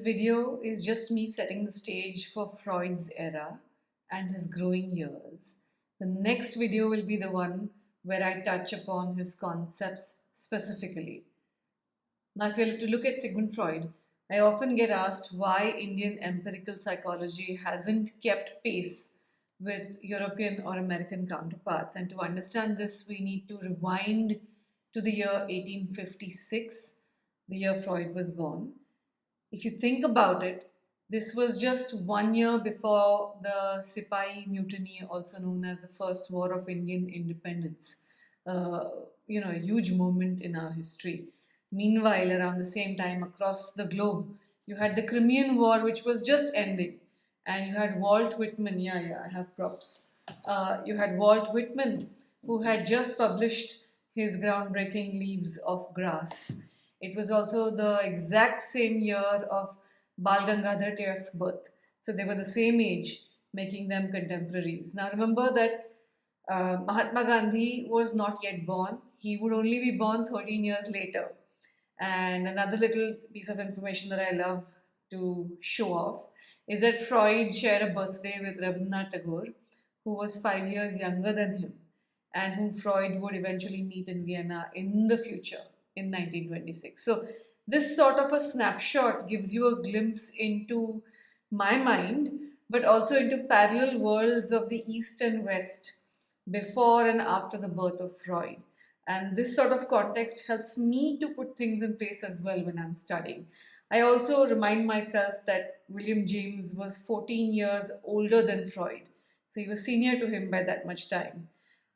video is just me setting the stage for Freud's era and his growing years. The next video will be the one where I touch upon his concepts specifically. Now, if you're to look at Sigmund Freud, I often get asked why Indian empirical psychology hasn't kept pace with European or American counterparts. And to understand this, we need to rewind to the year 1856, the year Freud was born. If you think about it, this was just 1 year before the Sipahi Mutiny, also known as the First War of Indian Independence. A huge moment in our history. Meanwhile, around the same time across the globe, you had the Crimean War, which was just ending, and you had Walt Whitman. I have props. You had Walt Whitman, who had just published his groundbreaking Leaves of Grass. It was also the exact same year of Bal Gangadhar Tilak's birth. So they were the same age, making them contemporaries. Now remember that Mahatma Gandhi was not yet born. He would only be born 13 years later. And another little piece of information that I love to show off is that Freud shared a birthday with Rabindranath Tagore, who was 5 years younger than him, and whom Freud would eventually meet in Vienna in the future in 1926. So this sort of a snapshot gives you a glimpse into my mind, but also into parallel worlds of the East and West before and after the birth of Freud. And this sort of context helps me to put things in place as well when I'm studying. I also remind myself that William James was 14 years older than Freud. So he was senior to him by that much time.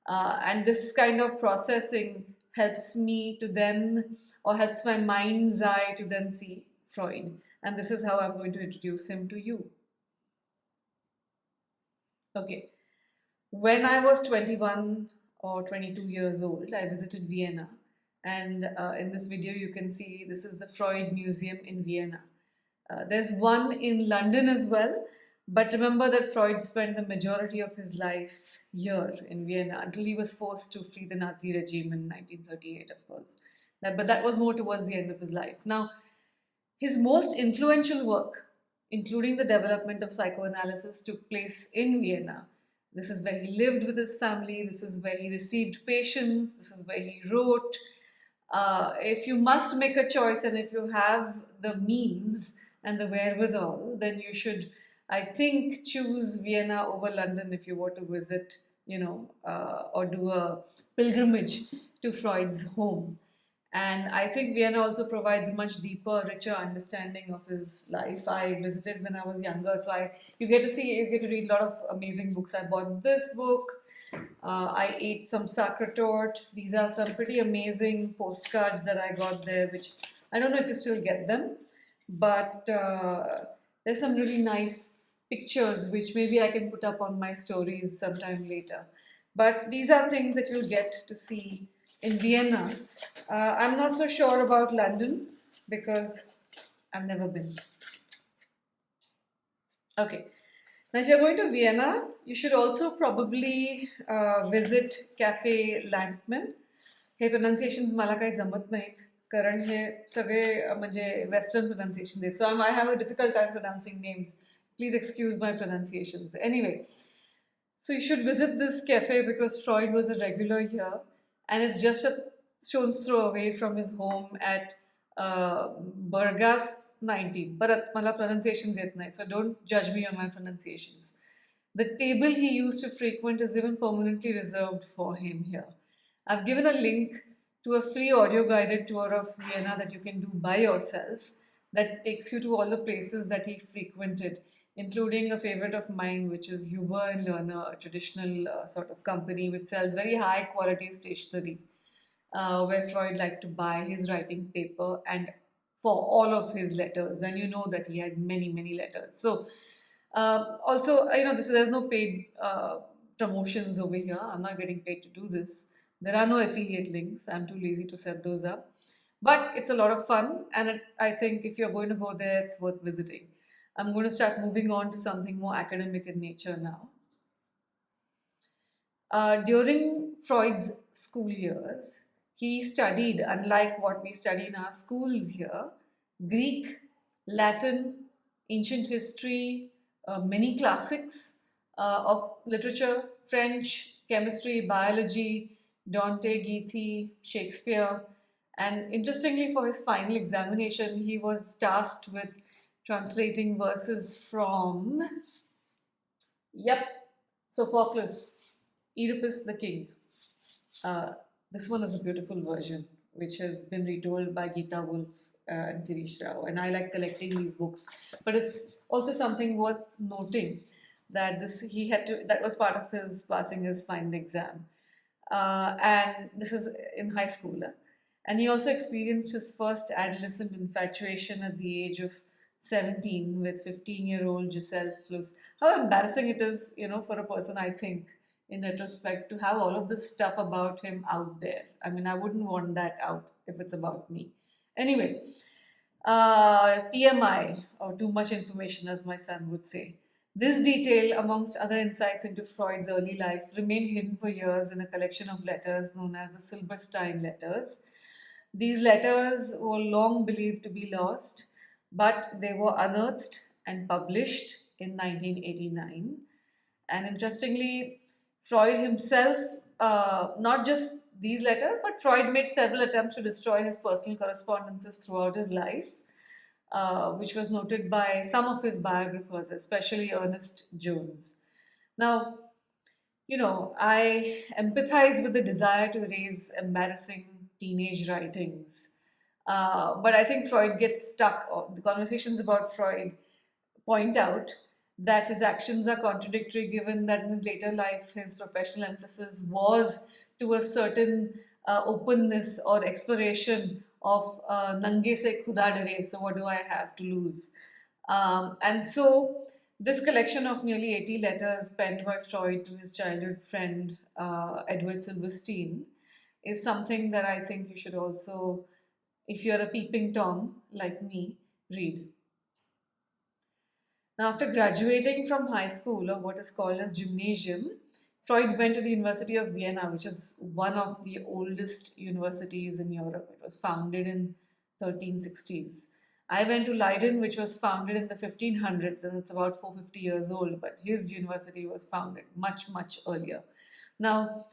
And this kind of processing helps me to then, or helps my mind's eye to then see Freud. And this is how I'm going to introduce him to you. Okay. When I was 21 or 22 years old, I visited Vienna. And in this video, you can see this is the Freud Museum in Vienna. There's one in London as well. But remember that Freud spent the majority of his life here in Vienna until he was forced to flee the Nazi regime in 1938, of course. But that was more towards the end of his life. Now, his most influential work, including the development of psychoanalysis, took place in Vienna. This is where he lived with his family. This is where he received patients. This is where he wrote. If you must make a choice and if you have the means and the wherewithal, then you should, I think, choose Vienna over London if you were to visit, or do a pilgrimage to Freud's home. And I think Vienna also provides a much deeper, richer understanding of his life. I visited when I was younger, so you get to read a lot of amazing books. I bought this book. I ate some Sakratort. These are some pretty amazing postcards that I got there, which I don't know if you still get them, but there's some really nice pictures which maybe I can put up on my stories sometime later. But these are things that you'll get to see in Vienna. I'm not so sure about London because I've never been. Okay. Now, if you're going to Vienna, you should also probably visit Cafe Landman. Hey pronunciations मला काही जमत नाहीत कारण हे सगळे म्हणजे Western pronunciations आहेत. So I have a difficult time pronouncing names. Please excuse my pronunciations. Anyway, so you should visit this cafe because Freud was a regular here, and it's just a stone's throw away from his home at Burgas 19. But my pronunciations yet nahi, so don't judge me on my pronunciations. The table he used to frequent is even permanently reserved for him here. I've given a link to a free audio guided tour of Vienna that you can do by yourself that takes you to all the places that he frequented, including a favorite of mine, which is Huber and Lerner, a traditional sort of company which sells very high quality stationery, where Freud liked to buy his writing paper and for all of his letters. And you know that he had many, many letters. So also, there's no paid promotions over here. I'm not getting paid to do this. There are no affiliate links. I'm too lazy to set those up. But it's a lot of fun. And I think if you're going to go there, it's worth visiting. I'm going to start moving on to something more academic in nature now. During Freud's school years, he studied, unlike what we study in our schools here, Greek, Latin, ancient history, many classics of literature, French, chemistry, biology, Dante, Goethe, Shakespeare. And interestingly, for his final examination, he was tasked with translating verses from, yep, Sophocles, Oedipus the King. Uh, this one is a beautiful version, which has been retold by Geeta Wolf and Sirish Rao. And I like collecting these books. But it's also something worth noting that that was part of his passing his final exam. And this is in high school. And he also experienced his first adolescent infatuation at the age of 17 with 15-year-old Giselle Fluss. How embarrassing it is, for a person, I think, in retrospect, to have all of this stuff about him out there. I mean, I wouldn't want that out if it's about me. Anyway, TMI, or too much information, as my son would say. This detail, amongst other insights into Freud's early life, remained hidden for years in a collection of letters known as the Silberstein letters. These letters were long believed to be lost, but they were unearthed and published in 1989. And interestingly, Freud himself, not just these letters, but Freud made several attempts to destroy his personal correspondences throughout his life, which was noted by some of his biographers, especially Ernest Jones. Now, I empathize with the desire to erase embarrassing teenage writings. But I think Freud gets stuck, or the conversations about Freud point out that his actions are contradictory, given that in his later life his professional emphasis was to a certain openness or exploration of nange se khuda dare, so what do I have to lose? And so this collection of nearly 80 letters penned by Freud to his childhood friend Edward Silverstein is something that I think you should also, if you're a peeping Tom like me, read. Now, after graduating from high school, or what is called as gymnasium, Freud went to the University of Vienna, which is one of the oldest universities in Europe. It was founded in 1360s. I went to Leiden, which was founded in the 1500s, and it's about 450 years old, but his university was founded much, much earlier. Now,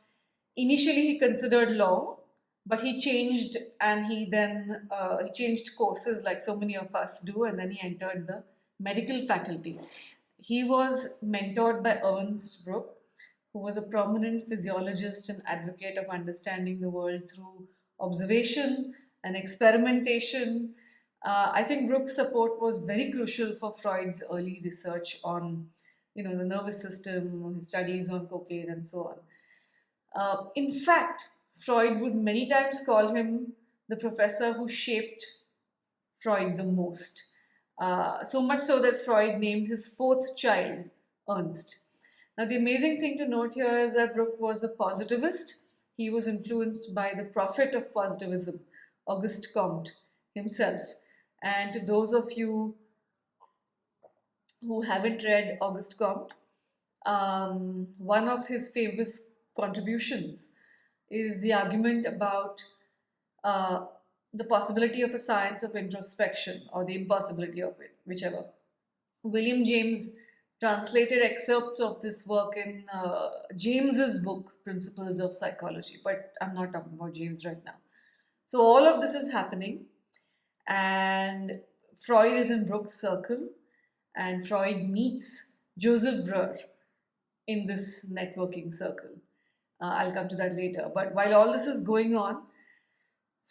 initially he considered law, but he changed, and he changed courses like so many of us do, and then he entered the medical faculty. He was mentored by Ernst Bruch, who was a prominent physiologist and advocate of understanding the world through observation and experimentation. I think Bruch's support was very crucial for Freud's early research on, the nervous system, his studies on cocaine, and so on. In fact, Freud would many times call him the professor who shaped Freud the most. So much so that Freud named his fourth child Ernst. Now, the amazing thing to note here is that Bruch was a positivist. He was influenced by the prophet of positivism, Auguste Comte himself. And to those of you who haven't read Auguste Comte, one of his famous contributions is the argument about the possibility of a science of introspection, or the impossibility of it, whichever. William James translated excerpts of this work in James's book, Principles of Psychology, but I'm not talking about James right now. So all of this is happening, and Freud is in Bruch's circle, and Freud meets Joseph Breuer in this networking circle. I'll come to that later. But while all this is going on,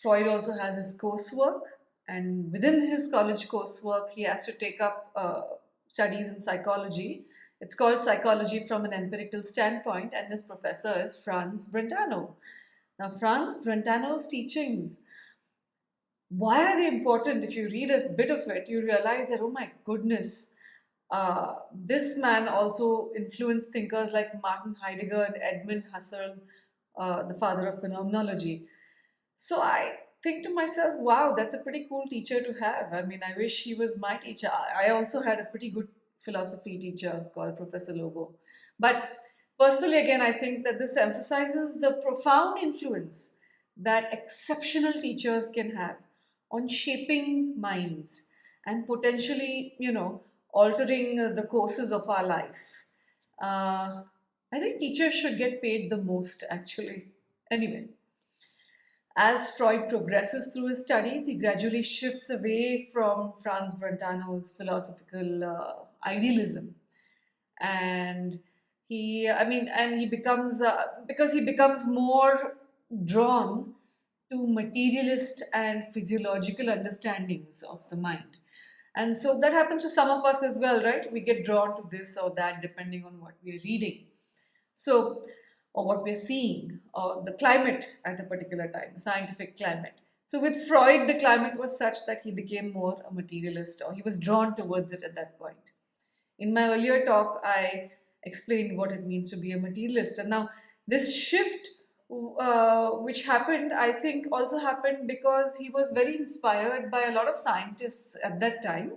Freud also has his coursework, and within his college coursework, he has to take up studies in psychology. It's called Psychology from an Empirical Standpoint, and his professor is Franz Brentano. Now, Franz Brentano's teachings, why are they important? If you read a bit of it, you realize that, oh my goodness, this man also influenced thinkers like Martin Heidegger and Edmund Husserl, the father of phenomenology. So I think to myself, wow, that's a pretty cool teacher to have. I mean, I wish he was my teacher. I also had a pretty good philosophy teacher called Professor Lobo. But personally, again, I think that this emphasizes the profound influence that exceptional teachers can have on shaping minds and potentially, altering the courses of our life. I think teachers should get paid the most, actually. Anyway, as Freud progresses through his studies, he gradually shifts away from Franz Brentano's philosophical idealism, and he becomes because he becomes more drawn to materialist and physiological understandings of the mind. And so that happens to some of us as well, right? We get drawn to this or that depending on what we are reading. So, or what we're seeing, or the climate at a particular time, the scientific climate. So, with Freud, the climate was such that he became more a materialist, or he was drawn towards it at that point. In my earlier talk, I explained what it means to be a materialist. And now, this shift, which happened, I think, also happened because he was very inspired by a lot of scientists at that time.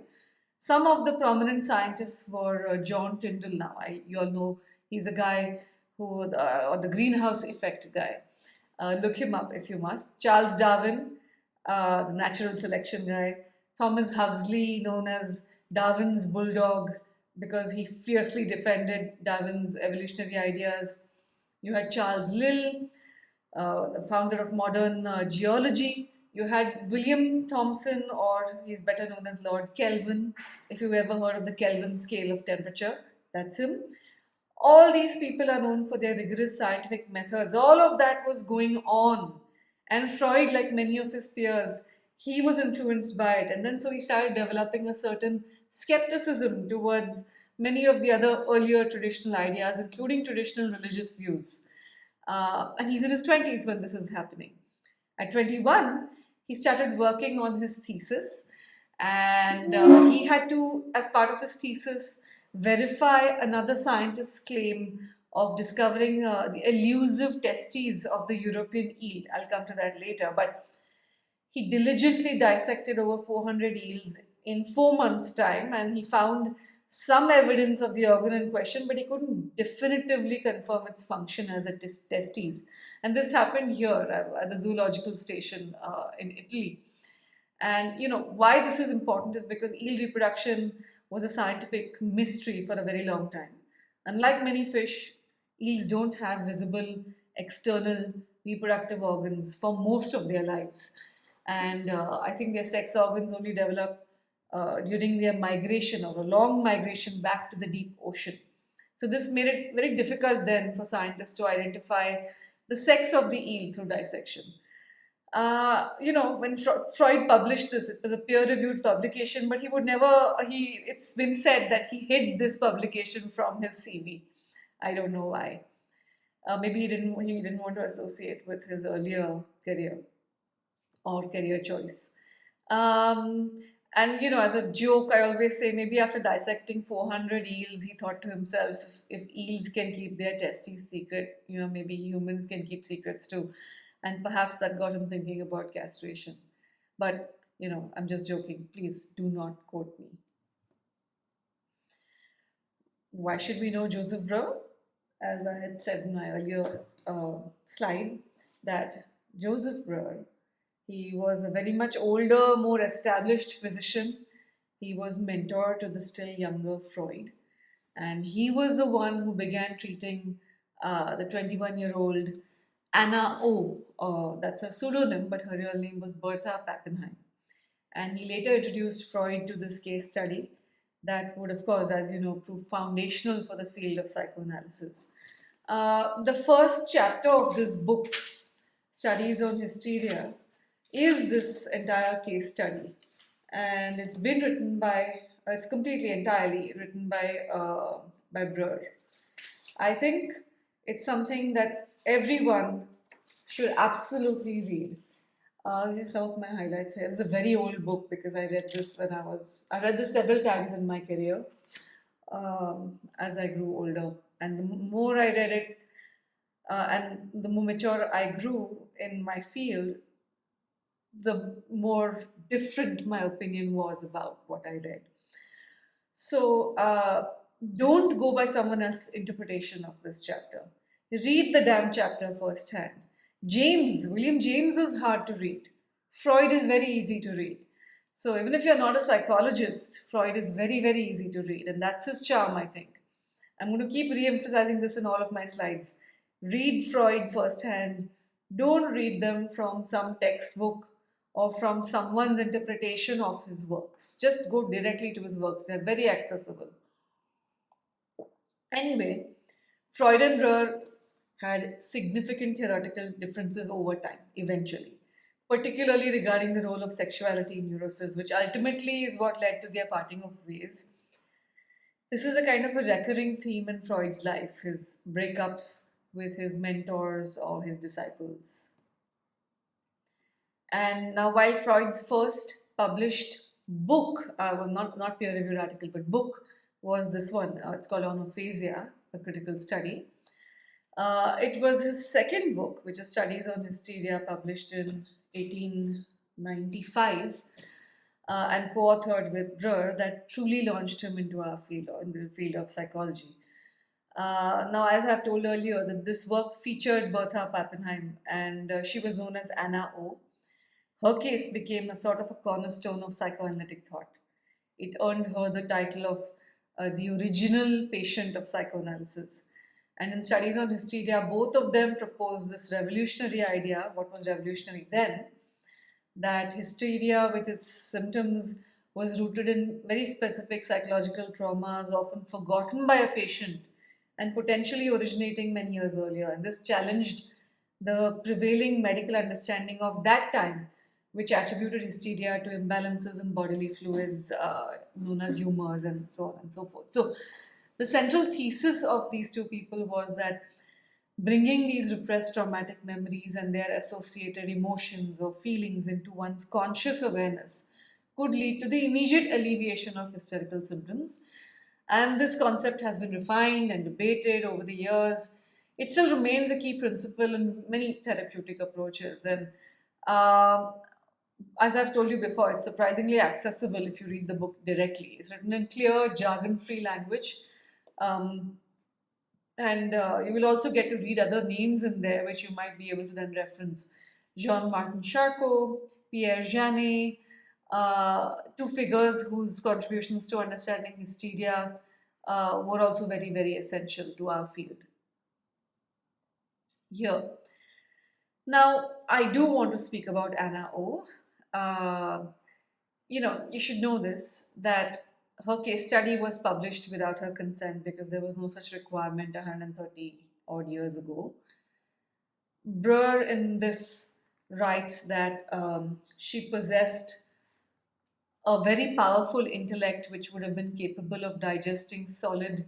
Some of the prominent scientists were John Tyndall now. You all know he's a guy who, or the greenhouse effect guy. Look him up if you must. Charles Darwin, the natural selection guy. Thomas Huxley, known as Darwin's bulldog, because he fiercely defended Darwin's evolutionary ideas. You had Charles Lyell, the founder of modern geology. You had William Thomson, or he's better known as Lord Kelvin, if you've ever heard of the Kelvin scale of temperature, that's him. All these people are known for their rigorous scientific methods. All of that was going on. And Freud, like many of his peers, he was influenced by it. And then so he started developing a certain skepticism towards many of the other earlier traditional ideas, including traditional religious views. And he's in his 20s when this is happening. At 21, he started working on his thesis, and he had to, as part of his thesis, verify another scientist's claim of discovering the elusive testes of the European eel. I'll come to that later. But he diligently dissected over 400 eels in 4 months' time, and he found some evidence of the organ in question, but he couldn't definitively confirm its function as a testes. And this happened here at the zoological station in Italy. And why this is important is because eel reproduction was a scientific mystery for a very long time. Unlike many fish, eels don't have visible external reproductive organs for most of their lives. And I think their sex organs only develop during their migration, or a long migration back to the deep ocean. So this made it very difficult then for scientists to identify the sex of the eel through dissection. When Freud published this, it was a peer-reviewed publication, but it's been said that he hid this publication from his CV. I don't know why. Maybe he didn't want to associate with his earlier career or career choice. And as a joke, I always say maybe after dissecting 400 eels, he thought to himself, if eels can keep their testes secret, maybe humans can keep secrets too. And perhaps that got him thinking about castration. But, I'm just joking. Please do not quote me. Why should we know Joseph Breuer? As I had said in my earlier slide, that Joseph Breuer, he was a very much older, more established physician. He was mentor to the still younger Freud. And he was the one who began treating the 21-year-old Anna O. That's a pseudonym, but her real name was Bertha Pappenheim. And he later introduced Freud to this case study that would, of course, as you know, prove foundational for the field of psychoanalysis. The first chapter of this book, Studies on Hysteria, is this entire case study. And it's been written by, it's completely entirely written by Breuer. I think it's something that everyone should absolutely read. Here's some of my highlights here. It's a very old book because I read this I read this several times in my career as I grew older. And the more I read it and the more mature I grew in my field, the more different my opinion was about what I read. So don't go by someone else's interpretation of this chapter. Read the damn chapter firsthand. William James is hard to read. Freud is very easy to read. So even if you're not a psychologist, Freud is very, very easy to read, and that's his charm, I think. I'm going to keep re-emphasizing this in all of my slides. Read Freud firsthand. Don't read them from some textbook or from someone's interpretation of his works. Just go directly to his works. They're very accessible. Anyway, Freud and Breuer had significant theoretical differences over time, eventually, particularly regarding the role of sexuality in neurosis, which ultimately is what led to their parting of ways. This is a kind of a recurring theme in Freud's life, his breakups with his mentors or his disciples. And now, while Freud's first published book, well, not peer-reviewed article, but book, was this one. It's called Onophasia, a critical study. It was his second book, which is Studies on Hysteria, published in 1895 and co-authored with Breuer, that truly launched him into our field, or in the field of psychology. Now, as I've told earlier, that this work featured Bertha Pappenheim, and she was known as Anna O. Her case became a sort of a cornerstone of psychoanalytic thought. It earned her the title of the original patient of psychoanalysis. And in Studies on Hysteria, both of them proposed this revolutionary idea, what was revolutionary then, that hysteria with its symptoms was rooted in very specific psychological traumas, often forgotten by a patient and potentially originating many years earlier. And this challenged the prevailing medical understanding of that time, which attributed hysteria to imbalances in bodily fluids known as humors and so on and so forth. So the central thesis of these two people was that bringing these repressed traumatic memories and their associated emotions or feelings into one's conscious awareness could lead to the immediate alleviation of hysterical symptoms. And this concept has been refined and debated over the years. It still remains a key principle in many therapeutic approaches. And as I've told you before, it's surprisingly accessible if you read the book directly. It's written in clear, jargon-free language. And you will also get to read other names in there, which you might be able to then reference. Jean-Martin Charcot, Pierre Janet, two figures whose contributions to understanding hysteria were also very, very essential to our field. Here. Now, I do want to speak about Anna O. You should know this, that her case study was published without her consent because there was no such requirement 130 odd years ago. Breuer in this writes that she possessed a very powerful intellect which would have been capable of digesting solid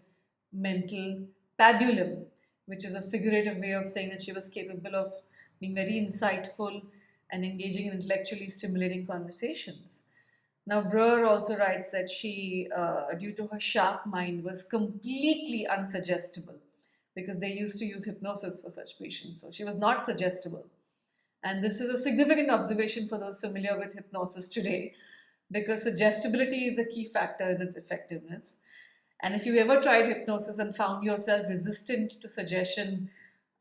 mental pabulum, which is a figurative way of saying that she was capable of being very insightful and engaging in intellectually stimulating conversations. Now, Breuer also writes that she, due to her sharp mind, was completely unsuggestible because they used to use hypnosis for such patients. So she was not suggestible. And this is a significant observation for those familiar with hypnosis today, because suggestibility is a key factor in its effectiveness. And if you ever tried hypnosis and found yourself resistant to suggestion,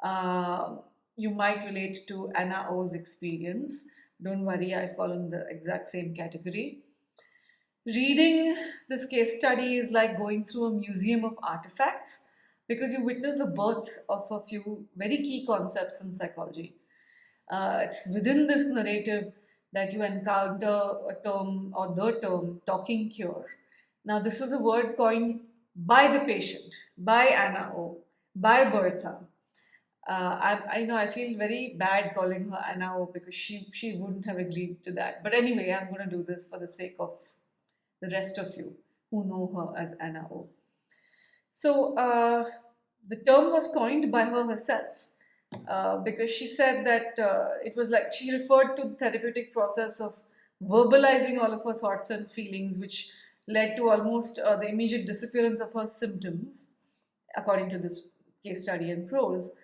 you might relate to Anna O's experience. Don't worry, I fall in the exact same category. Reading this case study is like going through a museum of artifacts because you witness the birth of a few very key concepts in psychology. It's within this narrative that you encounter a term or the term talking cure. Now, this was a word coined by the patient, by Anna O, by Bertha. I feel very bad calling her Anna O because she wouldn't have agreed to that. But anyway, I'm going to do this for the sake of the rest of you who know her as Anna O. So the term was coined by her herself because she said that it was like she referred to the therapeutic process of verbalizing all of her thoughts and feelings, which led to almost the immediate disappearance of her symptoms, according to this case study in prose.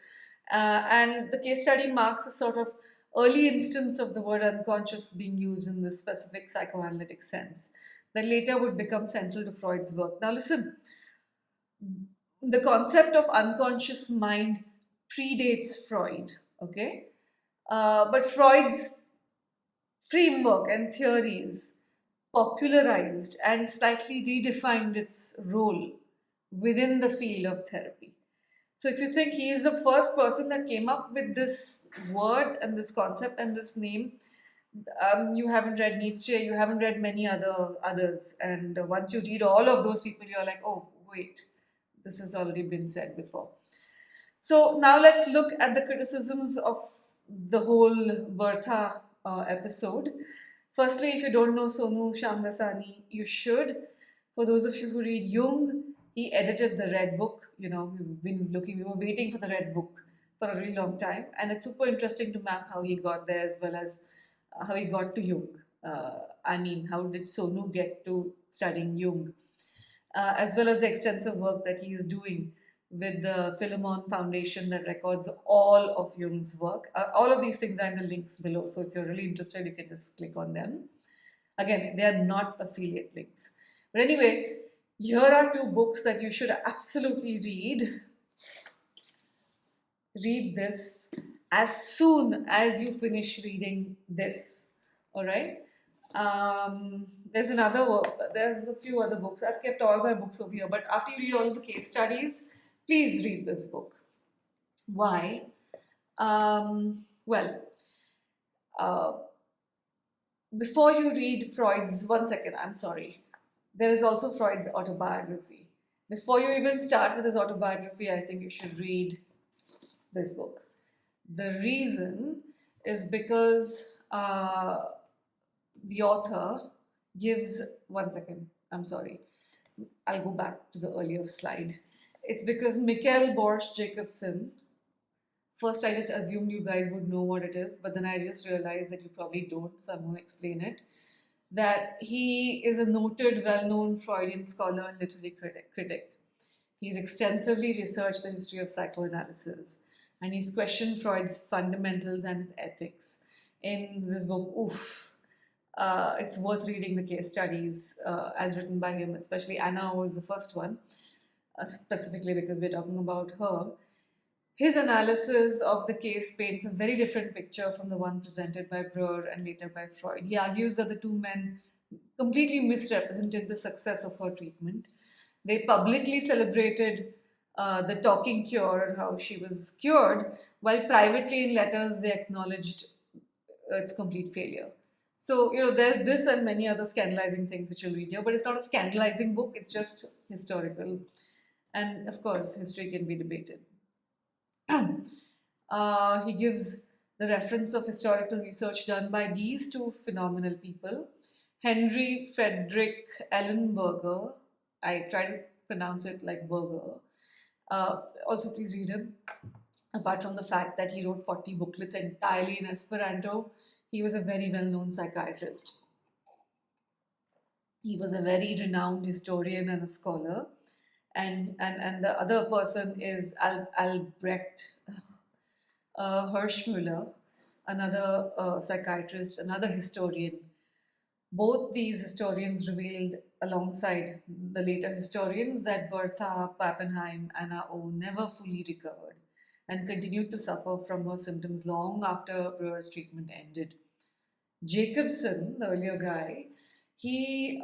And the case study marks a sort of early instance of the word unconscious being used in this specific psychoanalytic sense that later would become central to Freud's work. Now listen, the concept of unconscious mind predates Freud, okay? But Freud's framework and theories popularized and slightly redefined its role within the field of therapy. So if you think he is the first person that came up with this word and this concept and this name, you haven't read Nietzsche, you haven't read many others, and once you read all of those people, you're like, oh wait, this has already been said before. So now let's look at the criticisms of the whole Bertha episode. Firstly, if you don't know Sonu Shamdasani, you should. For those of you who read Jung, he edited the Red Book. You know, we were waiting for the Red Book for a really long time, and it's super interesting to map how he got there as well as how he got to Jung. How did Sonu get to studying Jung? As well as the extensive work that he is doing with the Philemon Foundation that records all of Jung's work. All of these things are in the links below, so if you're really interested, you can just click on them. Again, they are not affiliate links. But anyway, here are two books that you should absolutely read. Read this as soon as you finish reading this. All right? There's a few other books. I've kept all my books over here, but after you read all of the case studies, please read this book. Why? Before you read Freud's, one second, I'm sorry. There is also Freud's autobiography. Before you even start with his autobiography, I think you should read this book. The reason is because the author gives, one second, I'm sorry, I'll go back to the earlier slide. It's because Mikhail Borch-Jacobsen, first I just assumed you guys would know what it is, but then I just realized that you probably don't, so I'm going to explain it. That he is a noted, well-known Freudian scholar and literary critic. He's extensively researched the history of psychoanalysis, and he's questioned Freud's fundamentals and his ethics. In this book, it's worth reading the case studies as written by him, especially Anna was the first one, specifically because we're talking about her. His analysis of the case paints a very different picture from the one presented by Breuer and later by Freud. He argues that the two men completely misrepresented the success of her treatment. They publicly celebrated the talking cure and how she was cured, while privately in letters they acknowledged its complete failure. So, there's this and many other scandalizing things which you'll read here, but it's not a scandalizing book, it's just historical. And of course, history can be debated. He gives the reference of historical research done by these two phenomenal people, Henry Frederick Ellenberger. I try to pronounce it like burger. Also, please read him. Apart from the fact that he wrote 40 booklets entirely in Esperanto, he was a very well-known psychiatrist. He was a very renowned historian and a scholar. And the other person is Albrecht Hirschmüller, another psychiatrist, another historian. Both these historians revealed, alongside the later historians, that Bertha Pappenheim, Anna O, never fully recovered and continued to suffer from her symptoms long after Breuer's treatment ended. Jacobsen, the earlier guy, he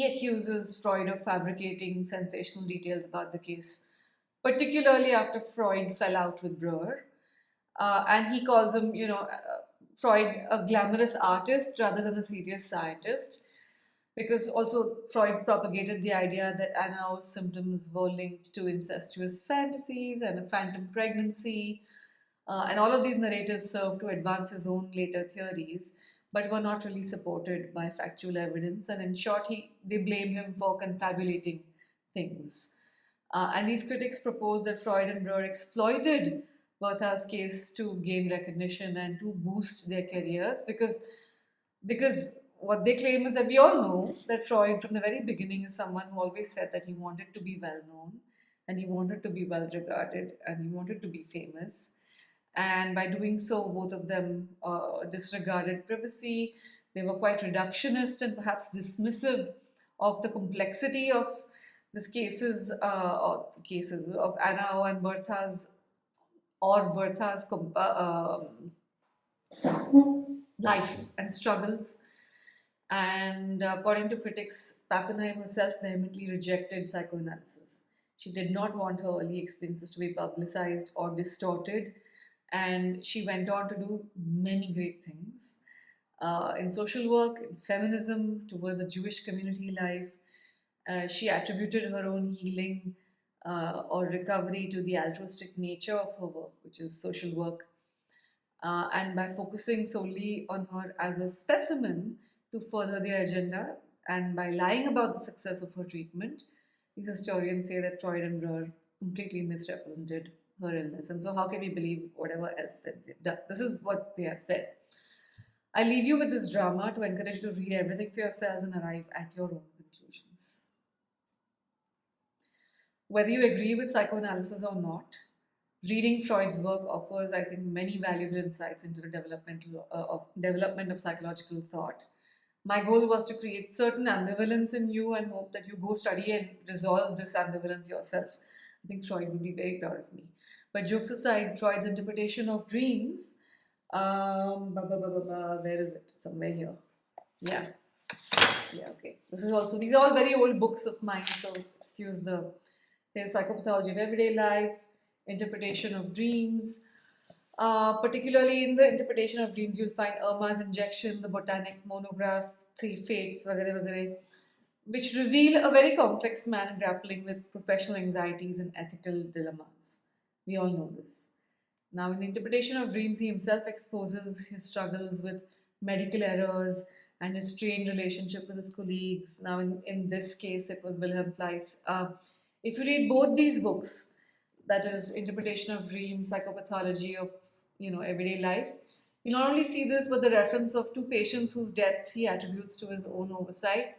accuses Freud of fabricating sensational details about the case, particularly after Freud fell out with Breuer. And he calls him, Freud a glamorous artist rather than a serious scientist, because also Freud propagated the idea that Anna's symptoms were linked to incestuous fantasies and a phantom pregnancy. And all of these narratives served to advance his own later theories, but were not really supported by factual evidence. And in short, they blame him for confabulating things. And these critics propose that Freud and Breuer exploited Bertha's case to gain recognition and to boost their careers, because what they claim is that we all know that Freud from the very beginning is someone who always said that he wanted to be well known and he wanted to be well regarded and he wanted to be famous. And by doing so, both of them disregarded privacy. They were quite reductionist and perhaps dismissive of the complexity of these cases, of Anna and Bertha's life and struggles. And according to critics, Pappenheim herself vehemently rejected psychoanalysis. She did not want her early experiences to be publicized or distorted, and she went on to do many great things in social work, in feminism, towards a Jewish community life. She attributed her own healing or recovery to the altruistic nature of her work, which is social work. And by focusing solely on her as a specimen to further their agenda, and by lying about the success of her treatment, these historians say that Freud and Breuer completely misrepresented her illness. And so, how can we believe whatever else that they've done? This is what they have said. I leave you with this drama to encourage you to read everything for yourselves and arrive at your own conclusions. Whether you agree with psychoanalysis or not, reading Freud's work offers, I think, many valuable insights into the development of psychological thought. My goal was to create certain ambivalence in you and hope that you go study and resolve this ambivalence yourself. I think Freud would be very proud of me. But jokes aside, Freud's interpretation of dreams, where is it? Somewhere here. Yeah. Yeah, okay. These are all very old books of mine, so excuse there's Psychopathology of Everyday Life, Interpretation of Dreams. Particularly in the Interpretation of Dreams, you'll find Irma's Injection, the Botanic Monograph, Three Fates, which reveal a very complex man grappling with professional anxieties and ethical dilemmas. We all know this. Now, in the Interpretation of Dreams, he himself exposes his struggles with medical errors and his strained relationship with his colleagues. Now, in this case, it was Wilhelm Fleiss. If you read both these books, that is Interpretation of Dreams, Psychopathology of Everyday Life, you not only see this, but the reference of two patients whose deaths he attributes to his own oversight,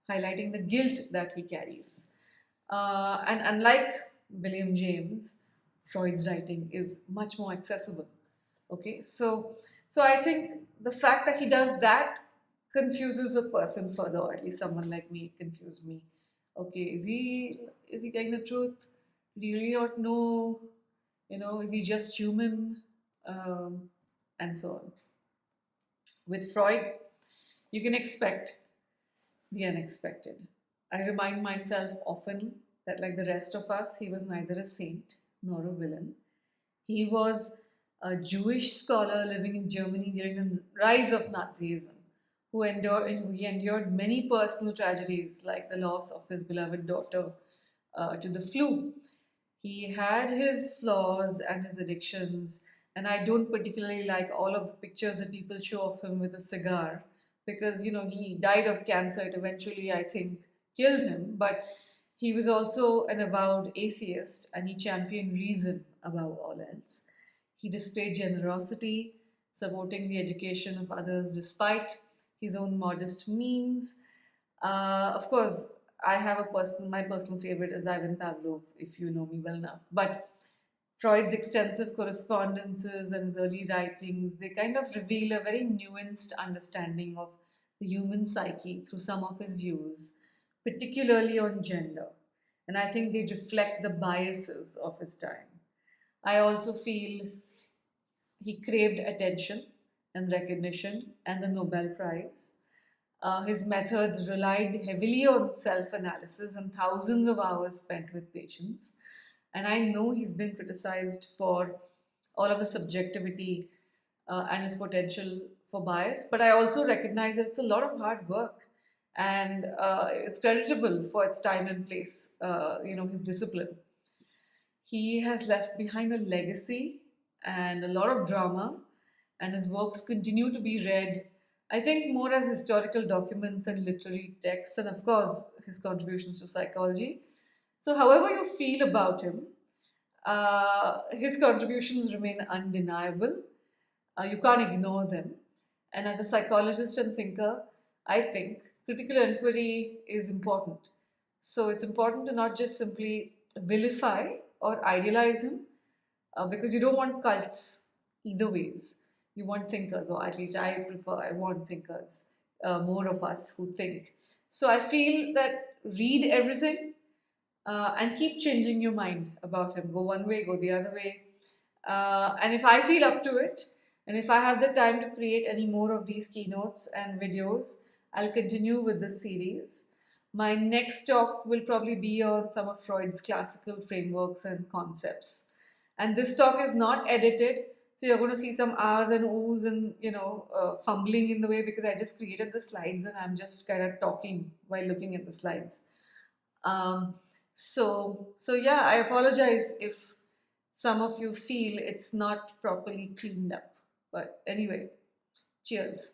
highlighting the guilt that he carries. And unlike William James, Freud's writing is much more accessible. Okay, so I think the fact that he does that confuses a person further, or at least someone like me, it confused me. Okay, is he telling the truth? Do you really not know? Is he just human? And so on. With Freud, you can expect the unexpected. I remind myself often that, like the rest of us, he was neither a saint nor a villain. He was a Jewish scholar living in Germany during the rise of Nazism, who endured many personal tragedies like the loss of his beloved daughter to the flu. He had his flaws and his addictions, and I don't particularly like all of the pictures that people show of him with a cigar because, he died of cancer. It eventually, I think, killed him, but he was also an avowed atheist and he championed reason above all else. He displayed generosity, supporting the education of others despite his own modest means. Of course, my personal favorite is Ivan Pavlov, if you know me well enough. But Freud's extensive correspondences and his early writings, they kind of reveal a very nuanced understanding of the human psyche through some of his views, particularly on gender. And I think they reflect the biases of his time. I also feel he craved attention and recognition and the Nobel Prize. His methods relied heavily on self-analysis and thousands of hours spent with patients. And I know he's been criticized for all of the subjectivity and his potential for bias, but I also recognize that it's a lot of hard work and it's creditable for its time and place, his discipline. He has left behind a legacy and a lot of drama, and his works continue to be read, I think, more as historical documents and literary texts, and of course, his contributions to psychology. So, however you feel about him, his contributions remain undeniable. You can't ignore them. And as a psychologist and thinker, I think critical inquiry is important. So, it's important to not just simply vilify or idealize him, because you don't want cults either ways. You want thinkers, or at least I want thinkers, more of us who think. So I feel that read everything and keep changing your mind about him. Go one way, go the other way. And if I feel up to it, and if I have the time to create any more of these keynotes and videos, I'll continue with this series. My next talk will probably be on some of Freud's classical frameworks and concepts. And this talk is not edited, so you're going to see some ahs and oohs and fumbling in the way because I just created the slides and I'm just kind of talking while looking at the slides. So yeah, I apologize if some of you feel it's not properly cleaned up. But anyway, cheers.